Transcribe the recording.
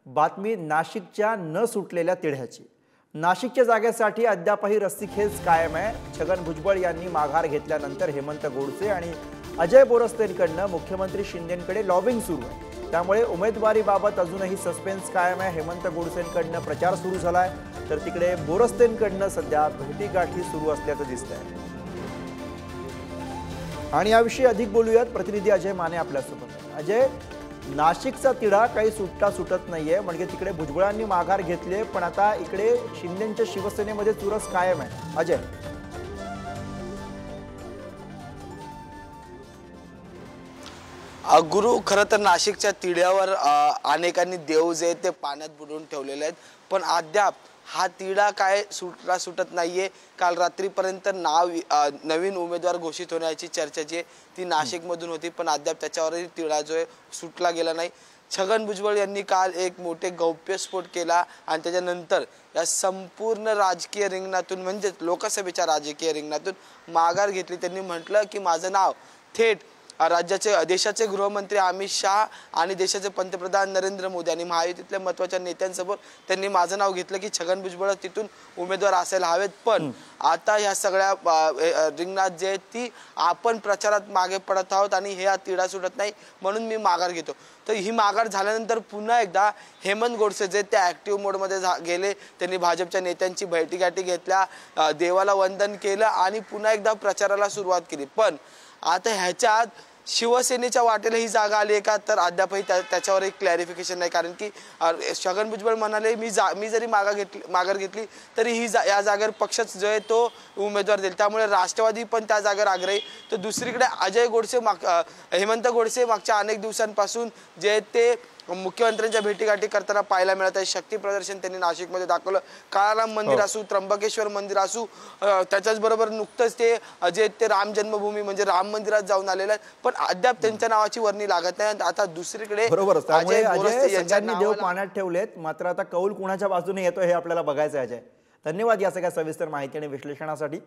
बातमी नाशिकच्या न सुटलेल्या तिढ्याची। नाशिकच्या जागेसाठी अद्यापही रस्सीखेच कायम आहे। छगन भुजबळ यांनी माघार घेतल्यानंतर हेमंत गोडसे आणि अजय बोरस्तेंकडून मुख्यमंत्री शिंदेंकडे लॉबिंग सुरू आहे। त्यामुळे उमेदवारीबाबत अजूनही सस्पेन्स कायम आहे। हेमंत गोडसेंकडून प्रचार सुरू झालाय तर तिकडे बोरस्तेंकडून सध्या भेटीगाठी सुरू असल्याचं दिसतंय। आणि याविषयी अधिक बोलूयात, प्रतिनिधी अजय माने आपल्यासोबत। अजय, नाशिकचा तिढा काही सुटत नाहीये, म्हणजे तिकडे भुजबळांनी माघार घेतली पण आता इकडे शिंदेंच्या शिवसेनेमध्ये चुरस कायम आहे। अजय, गुरु, खरं तर नाशिकच्या तिढ्यावर अनेकांनी देव जे ते पाण्यात बुडवून ठेवलेले आहेत, पण अद्याप हा तिढा काय सुटत नाहीये। काल रात्रीपर्यंत नवीन उमेदवार घोषित होण्याची चर्चा जी आहे ती नाशिकमधून होती, पण अद्याप त्याच्यावरही तिढा जो आहे सुटला गेला नाही। छगन भुजबळ यांनी काल एक मोठे गौप्यस्फोट केला आणि त्याच्यानंतर या संपूर्ण राजकीय रिंगणातून, म्हणजे लोकसभेच्या राजकीय रिंगणातून माघार घेतली। त्यांनी म्हटलं की माझं नाव थेट देशाचे गृहमंत्री अमित शाह आणि देशाचे पंतप्रधान नरेंद्र मोदी आणि महायुतीतल्या महत्त्वाच्या नेत्यांसोबत त्यांनी माझं नाव घेतलं की छगन भुजबळ तिथून उमेदवार असायला हवेत। पण आता ह्या सगळ्या रिंगणात जे ती आपण प्रचारात मागे पडत आहोत आणि हे तिढा सुटत नाही, म्हणून मी माघार घेतो। तर ही माघार झाल्यानंतर पुन्हा एकदा हेमंत गोडसे जे ते ऍक्टिव्ह मोडमध्ये गेले। त्यांनी भाजपच्या नेत्यांची भेटीगाठी घेतल्या, देवाला वंदन केलं आणि पुन्हा एकदा प्रचाराला सुरुवात केली। पण आता ह्याच्यात शिवसेनेच्या वाटेला ही जागा आली आहे का, तर अद्यापही त्याच्यावर एक क्लॅरिफिकेशन नाही। कारण की छगन भुजबळ म्हणाले मी जरी माघार घेतली तरी या जागेवर पक्षच जो आहे तो उमेदवार देईल, त्यामुळे राष्ट्रवादी पण त्या जागेवर आग्रही। तर दुसरीकडे अजय गोडसे हेमंत गोडसे मागच्या अनेक दिवसांपासून जे ते मुख्यमंत्र्यांच्या भेटीगाठी करताना पाहायला मिळत आहे। शक्ती प्रदर्शन त्यांनी नाशिकमध्ये दाखवलं। काळाराम मंदिर असू, त्र्यंबकेश्वर मंदिर असू, त्याच्याच बरोबर नुकतंच ते राम जन्मभूमी म्हणजे राम मंदिरात जाऊन आलेले आहेत, पण अद्याप त्यांच्या नावाची वर्णी लागत नाही। आता दुसरीकडे अजय सगळ्यांनी देव पाण्यात ठेवलेत, मात्र आता कौल कुणाच्या बाजूने येतो हे आपल्याला बघायचं आहे। अजय, धन्यवाद या सगळ्या सविस्तर माहिती आणि विश्लेषणासाठी।